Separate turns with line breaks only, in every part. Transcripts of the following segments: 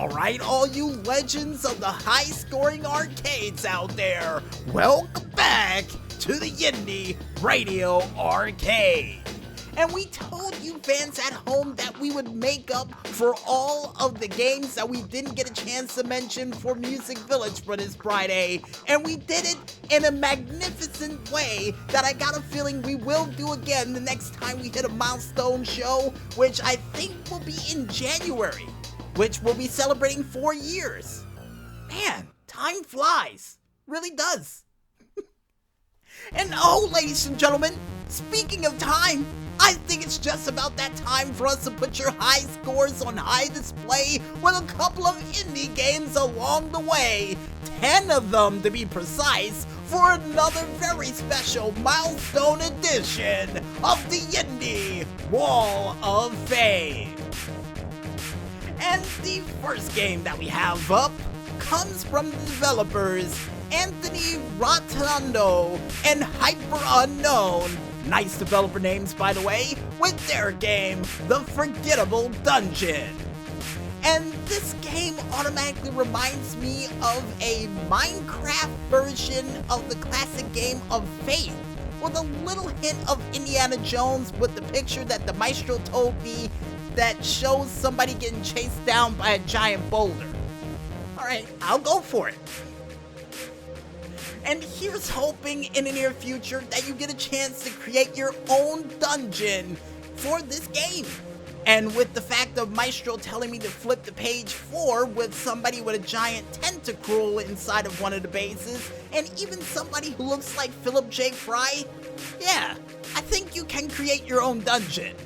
Alright, all you legends of the high-scoring arcades out there, welcome back to the Indy Radio Arcade. And we told you fans at home that we would make up for all of the games that we didn't get a chance to mention for Music Village for this Friday. And we did it in a magnificent way that I got a feeling we will do again the next time we hit a milestone show, which I think will be in January, which will be celebrating 4 years. Man, time flies. Really does. And oh, ladies and gentlemen, speaking of time, I think it's just about that time for us to put your high scores on high display with a couple of indie games along the way. 10 of them to be precise, for another very special milestone edition of the Indy Wall of Fame. And the first game that we have up comes from the developers Anthony Rotondo and Hyper Unknown. Nice developer names, by the way, with their game, The Forgettable Dungeon. And this game automatically reminds me of a Minecraft version of the classic game of Faith, with a little hint of Indiana Jones with the picture that the maestro told me that shows somebody getting chased down by a giant boulder. Alright, I'll go for it. And here's hoping in the near future that you get a chance to create your own dungeon for this game. And with the fact of Maestro telling me to flip to page 4 with somebody with a giant tentacruel inside of one of the bases, and even somebody who looks like Philip J. Fry, yeah, I think you can create your own dungeon.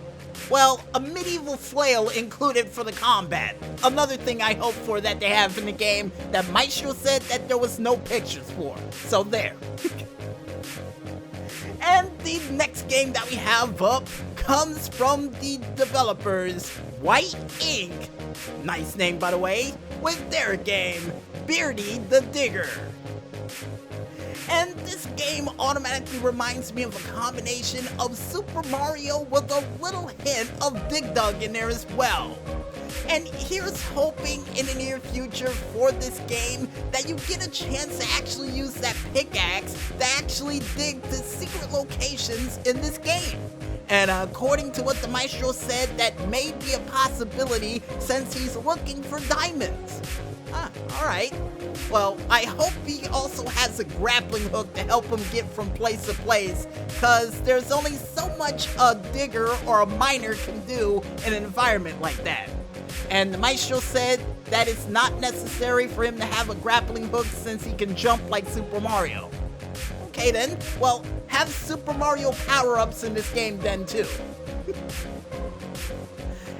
Well, a medieval flail included for the combat. Another thing I hope for that they have in the game that Maestro said that there was no pictures for. So there. And the next game that we have up comes from the developers White Ink, nice name by the way, with their game Beardy the Digger. And this game automatically reminds me of a combination of Super Mario with a little hint of Dig Dug in there as well. And here's hoping in the near future for this game that you get a chance to actually use that pickaxe to actually dig to secret locations in this game. And according to what the maestro said, that may be a possibility since he's looking for diamonds. Alright. Well, I hope he also has a grappling hook to help him get from place to place, cause there's only so much a digger or a miner can do in an environment like that. And the maestro said that it's not necessary for him to have a grappling hook since he can jump like Super Mario. Okay then, well, have Super Mario power-ups in this game then too.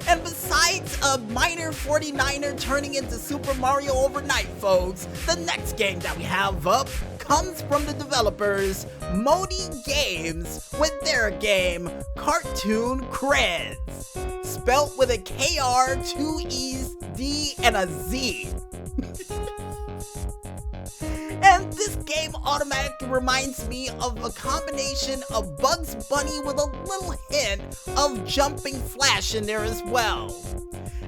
And besides a minor 49er turning into Super Mario overnight, folks, the next game that we have up comes from the developers Modi Games with their game Cartoon Kreedz, spelt with a KR, 2 E's, D, and a Z. And this game automatically reminds me of a combination of Bugs Bunny with a little hint of Jumping Flash in there as well.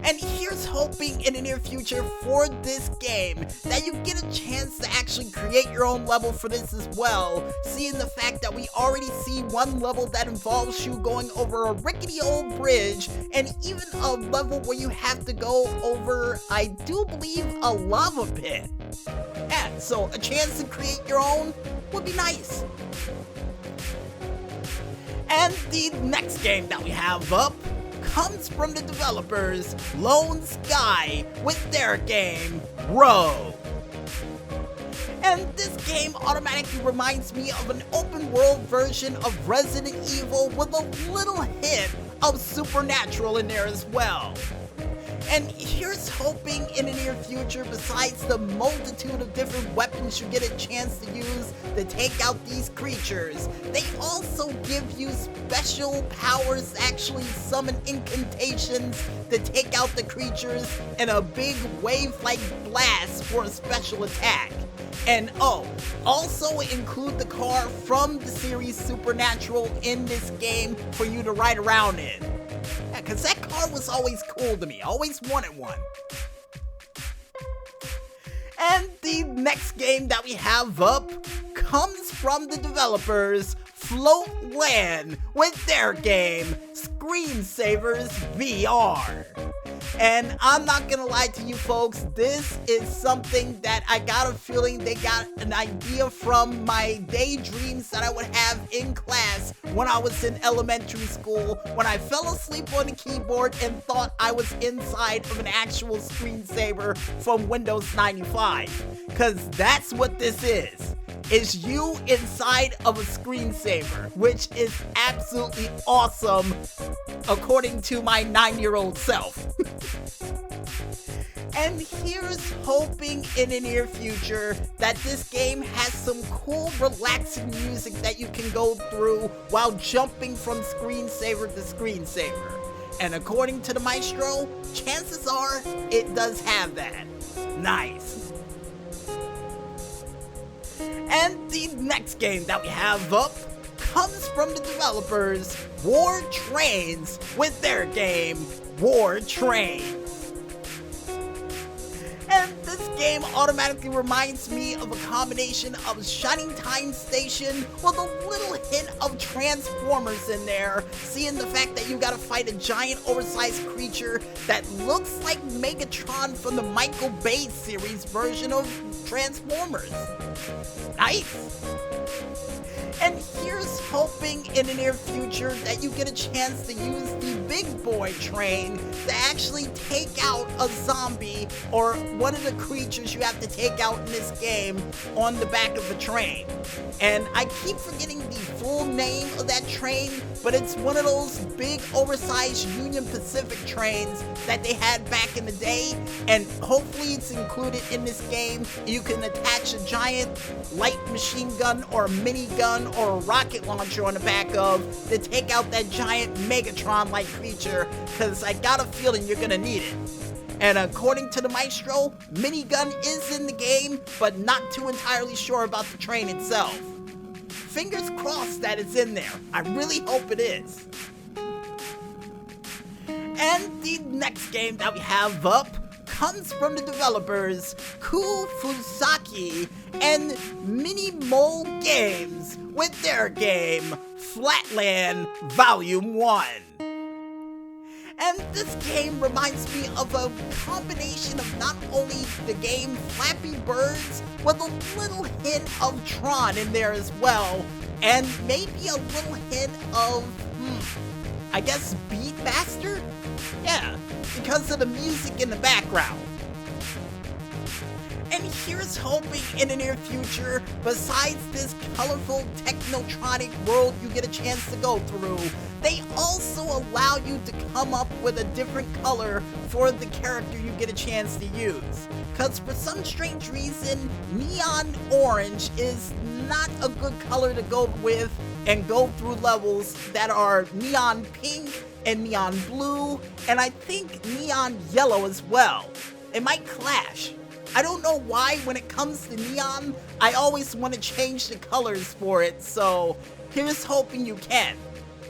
And here's hoping in the near future for this game that you get a chance to actually create your own level for this as well, seeing the fact that we already see one level that involves you going over a rickety old bridge, and even a level where you have to go over, I do believe, a lava pit. Yeah, so a chance to create your own would be nice. And the next game that we have up comes from the developers Lone Sky with their game Rogue. And this game automatically reminds me of an open world version of Resident Evil with a little hint of Supernatural in there as well. And here's hoping in the near future, besides the multitude of different weapons you get a chance to use to take out these creatures, they also give you special powers to actually summon incantations to take out the creatures in a big wave-like blast for a special attack. And oh, also include the car from the series Supernatural in this game for you to ride around in. Yeah, cause that car was always cool to me. I always wanted one. the next game that we have up comes from the developers FLATLAND with their game Screensavers VR. And I'm not gonna lie to you folks, this is something that I got a feeling they got an idea from my daydreams that I would have in class when I was in elementary school, when I fell asleep on the keyboard and thought I was inside of an actual screensaver from Windows 95. Cause that's what this is you inside of a screensaver, which is absolutely awesome according to my 9-year-old self. And here's hoping in the near future that this game has some cool, relaxing music that you can go through while jumping from screensaver to screensaver. And according to the maestro, chances are it does have that. Nice. And the next game that we have up comes from the developers War Trains with their game War Trains. And this game automatically reminds me of a combination of Shining Time Station with a little hint of Transformers in there, seeing the fact that you gotta fight a giant oversized creature that looks like Megatron from the Michael Bay series version of Transformers. Nice! And here's hoping in the near future that you get a chance to use the big boy train to actually take out a zombie or one of the creatures you have to take out in this game on the back of the train. And I keep forgetting the full name of that train, but it's one of those big oversized Union Pacific trains that they had back in the day, and hopefully it's included in this game. You can attach a giant light machine gun or a mini gun or a rocket launcher on the back of to take out that giant Megatron-like creature, because I got a feeling you're gonna need it. And according to the maestro, minigun is in the game, but not too entirely sure about the train itself. Fingers crossed that it's in there. I really hope it is. And the next game that we have up comes from the developers Fusaki and Mini Mole Games with their game FLATLAND Vol.1. And this game reminds me of a combination of not only the game Flappy Birds with a little hint of Tron in there as well, and maybe a little hint of, I guess Beatmaster? Yeah, because of the music in the background. And here's hoping in the near future, besides this colorful technotronic world you get a chance to go through, they also allow you to come up with a different color for the character you get a chance to use. Cause for some strange reason, neon orange is not a good color to go with and go through levels that are neon pink and neon blue, and I think neon yellow as well. It might clash. I don't know why when it comes to neon, I always want to change the colors for it, so here's hoping you can.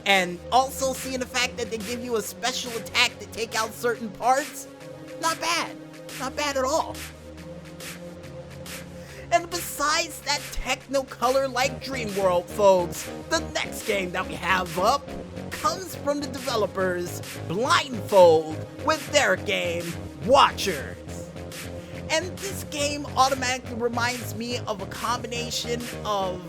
And also seeing the fact that they give you a special attack to take out certain parts, not bad. Not bad at all. And besides that techno-color-like dream world, folks, the next game that we have up comes from the developers Blindfold with their game Watchers. And this game automatically reminds me of a combination of,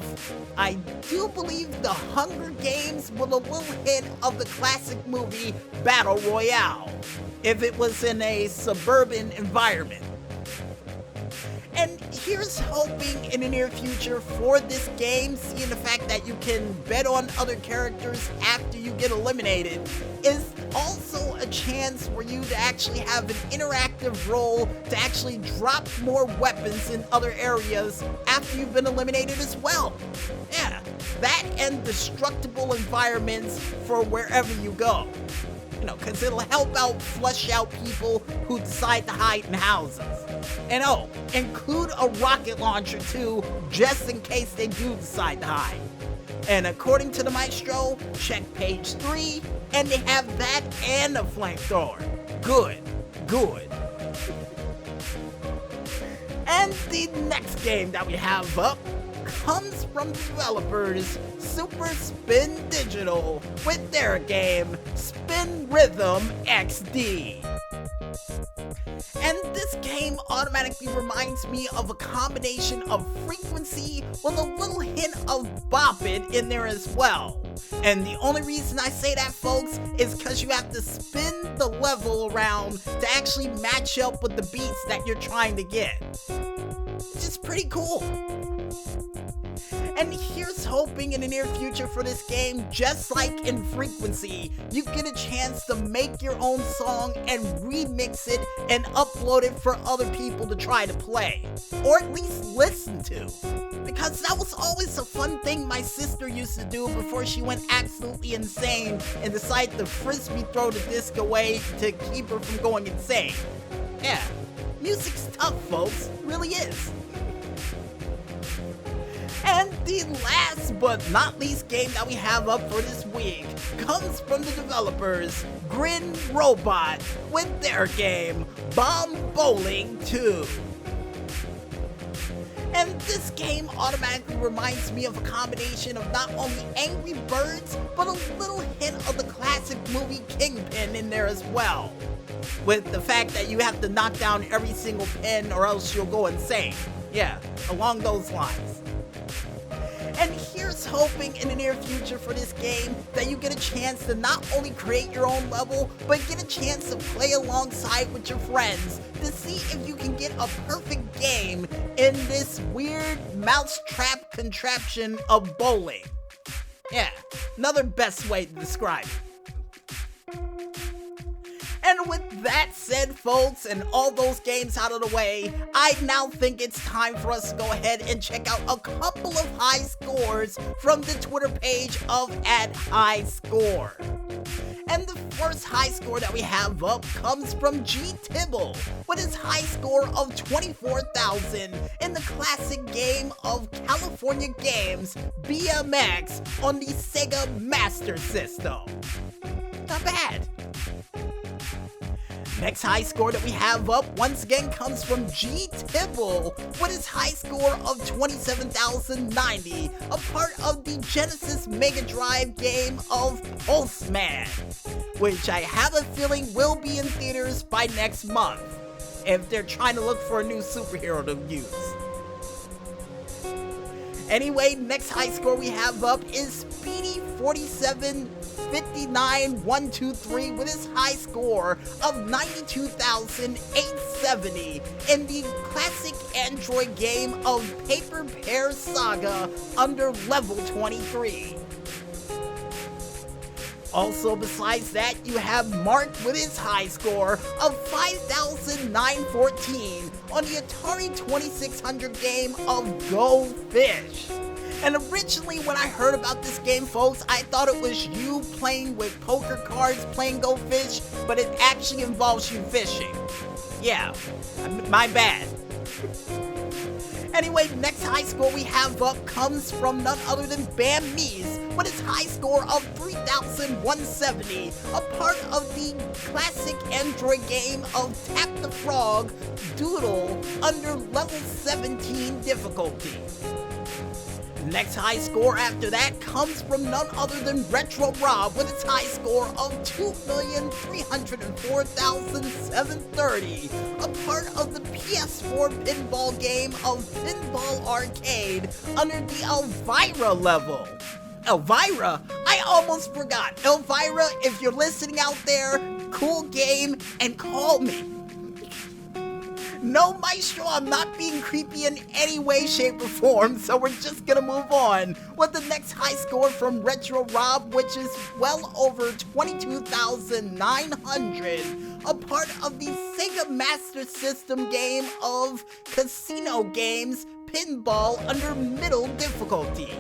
I do believe, the Hunger Games with a little hint of the classic movie Battle Royale, if it was in a suburban environment. And here's hoping in the near future for this game, seeing the fact that you can bet on other characters after you get eliminated, is also a chance for you to actually have an interactive role to actually drop more weapons in other areas after you've been eliminated as well. Yeah, that and destructible environments for wherever you go. You know, because it'll help out flush out people who decide to hide in houses. And oh, include a rocket launcher too, just in case they do decide to hide. And according to the maestro, check page 3, and they have that and a flamethrower. Good, good. And the next game that we have up comes from developers Super Spin Digital with their game Spin Rhythm XD. And this game automatically reminds me of a combination of frequency with a little hint of bop it in there as well. And the only reason I say that, folks, is because you have to spin the level around to actually match up with the beats that you're trying to get. Which is pretty cool. And here's hoping in the near future for this game, just like in Frequency, you get a chance to make your own song and remix it and upload it for other people to try to play, or at least listen to. Because that was always a fun thing my sister used to do before she went absolutely insane and decided to frisbee throw the disc away to keep her from going insane. Yeah, music's tough, folks, it really is. And the last but not least game that we have up for this week comes from the developers Grin Robot with their game Bomb Bowling 2. And this game automatically reminds me of a combination of not only Angry Birds, but a little hint of the classic movie Kingpin in there as well. With the fact that you have to knock down every single pin or else you'll go insane. Yeah, along those lines. And here's hoping in the near future for this game that you get a chance to not only create your own level, but get a chance to play alongside with your friends to see if you can get a perfect game in this weird mousetrap contraption of bowling. Yeah, another best way to describe it. And with that said, folks, and all those games out of the way, I now think it's time for us to go ahead and check out a couple of high scores from the Twitter page of @HighScore. And the first high score that we have up comes from G Tibble with his high score of 24,000 in the classic game of California Games BMX on the Sega Master System. Not bad. Next high score that we have up once again comes from G Tibble with his high score of 27,090, a part of the Genesis Mega Drive game of Pulseman, which I have a feeling will be in theaters by next month, if they're trying to look for a new superhero to use. Anyway, next high score we have up is Speedy4759123 with his high score of 92,870 in the classic Android game of Paper Pear Saga under level 23. Also, besides that, you have Mark with his high score of 5,914 on the Atari 2600 game of Go Fish. And originally when I heard about this game, folks, I thought it was you playing with poker cards playing Go Fish, but it actually involves you fishing. Yeah, my bad. Anyway, next high score we have up comes from none other than Bam Mees with his high score of 3,170, a part of the classic Android game of Tap the Frog Doodle under level 17 difficulty. Next high score after that comes from none other than Retro Rob with its high score of 2,304,730, a part of the PS4 pinball game of Pinball Arcade under the Elvira level. Elvira? I almost forgot. Elvira, if you're listening out there, cool game and call me. No, Maestro, I'm not being creepy in any way, shape, or form, so we're just gonna move on with the next high score from Retro Rob, which is well over 22,900, a part of the Sega Master System game of Casino Games Pinball under middle difficulty.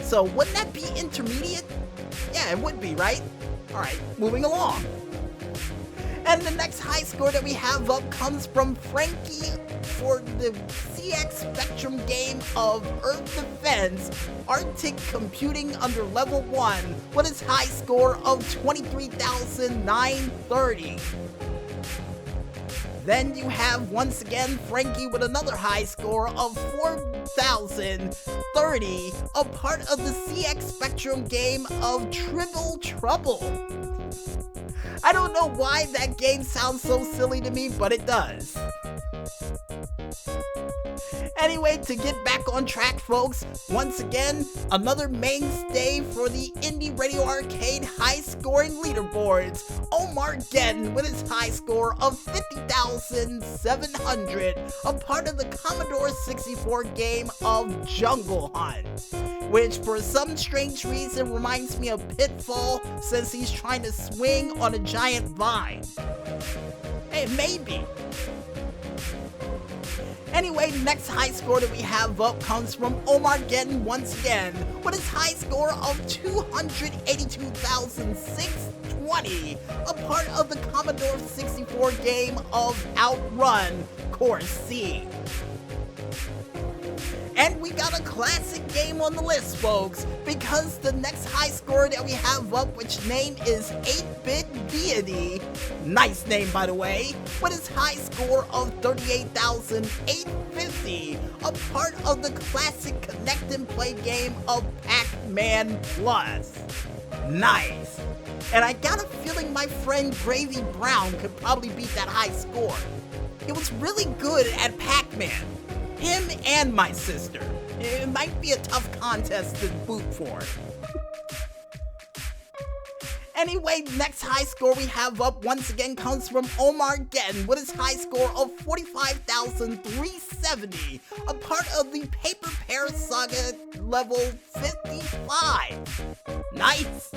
So wouldn't that be intermediate? Yeah, it would be, right? Alright, moving along. And the next high score that we have up comes from Frankie for the CX Spectrum game of Earth Defense Arctic Computing under level 1 with his high score of 23,930. Then you have, once again, Frankie with another high score of 4,030, a part of the CX Spectrum game of Triple Trouble. I don't know why that game sounds so silly to me, but it does. Anyway, to get back on track, folks, once again, another mainstay for the Indie Radio Arcade high-scoring leaderboards, Omargeddon with his high score of 50,700, a part of the Commodore 64 game of Jungle Hunt, which for some strange reason reminds me of Pitfall since he's trying to swing on a giant vine. Hey, maybe. Anyway, next high score that we have up comes from Omargeddon once again, with his high score of 282,620, a part of the Commodore 64 game of Outrun, Course C. And we got a classic game on the list, folks, because the next high score that we have up, which name is 8-Bit Beardy, nice name by the way, with his high score of 38,850, a part of the classic connect and play game of Pac-Man Plus. Nice. And I got a feeling my friend Gravy Brown could probably beat that high score. He was really good at Pac-Man. Him and my sister. It might be a tough contest to boot for. Anyway, next high score we have up once again comes from Omargeddon with his high score of 45,370, a part of the Paper Pear Saga level 55. Nice.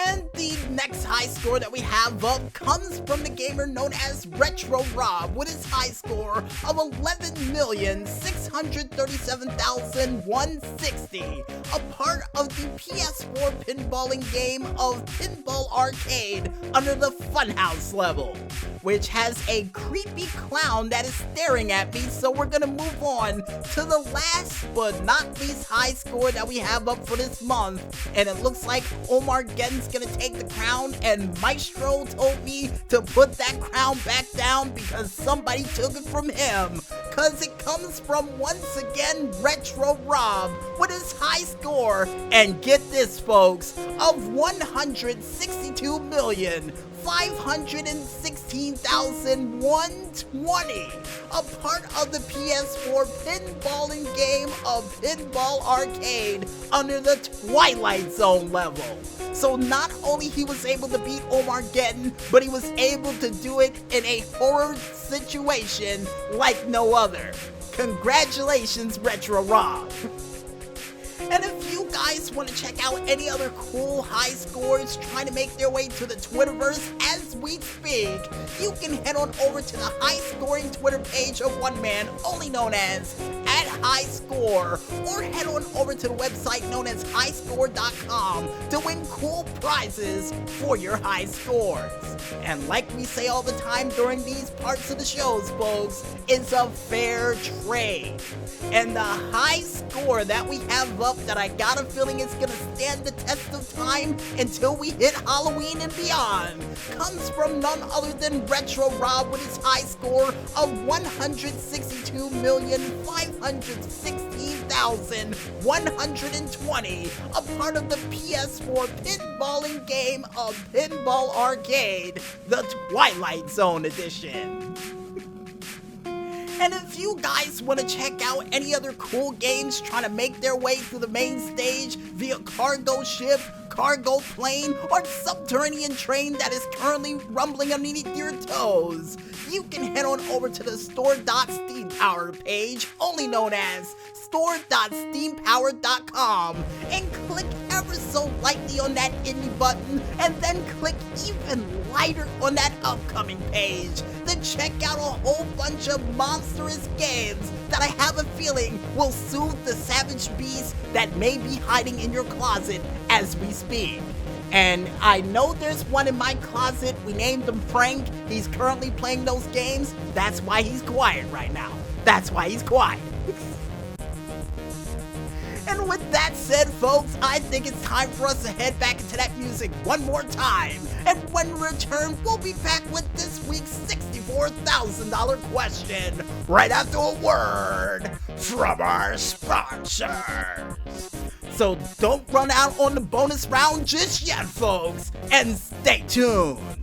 And the next high score that we have up comes from the gamer known as Retro Rob with his high score of 11,637,160, a part of the PS4 pinballing game of Pinball Arcade under the Funhouse level, which has a creepy clown that is staring at me, so we're gonna move on to the last but not least high score that we have up for this month, and it looks like Omargeddon's gonna take the crown, and Maestro told me to put that crown back down because somebody took it from him, cause it comes from, once again, Retro Rob with his high score, and get this folks, of 162,516,120, a part of the PS4 pinballing game of Pinball Arcade under the Twilight Zone level. So not only he was able to beat Omargeddon, but he was able to do it in a horror situation like no other. Congratulations, Retro Rob. And if you guys want to check out any other cool high scores trying to make their way to the Twitterverse as we speak, you can head on over to the high scoring Twitter page of one man only known as @HighScore, or head on over to the website known as highscore.com to win cool prizes for your high scores. And like we say all the time during these parts of the shows, folks, it's a fair trade. And the high score that we have up that I got a feeling is gonna stand the test of time until we hit Halloween and beyond comes from none other than Retro Rob with his high score of 162,516,120, a part of the PS4 pinballing game of Pinball Arcade, the Twilight Zone edition. And if you guys want to check out any other cool games trying to make their way through the main stage via cargo ship, cargo plane, or subterranean train that is currently rumbling underneath your toes, you can head on over to the store.steampower page, only known as store.steampower.com, and click ever so lightly on that Indy button, and then click even lighter on that upcoming page. Then check out a whole bunch of monstrous games that I have a feeling will soothe the savage beast that may be hiding in your closet as we speak. And I know there's one in my closet. We named him Frank. He's currently playing those games. That's why he's quiet right now. That's why he's quiet. And with that said, folks, I think it's time for us to head back into that music one more time. And when we return, we'll be back with this week's 64 $24,000 question right after a word from our sponsors. So don't run out on the bonus round just yet, folks, and stay tuned.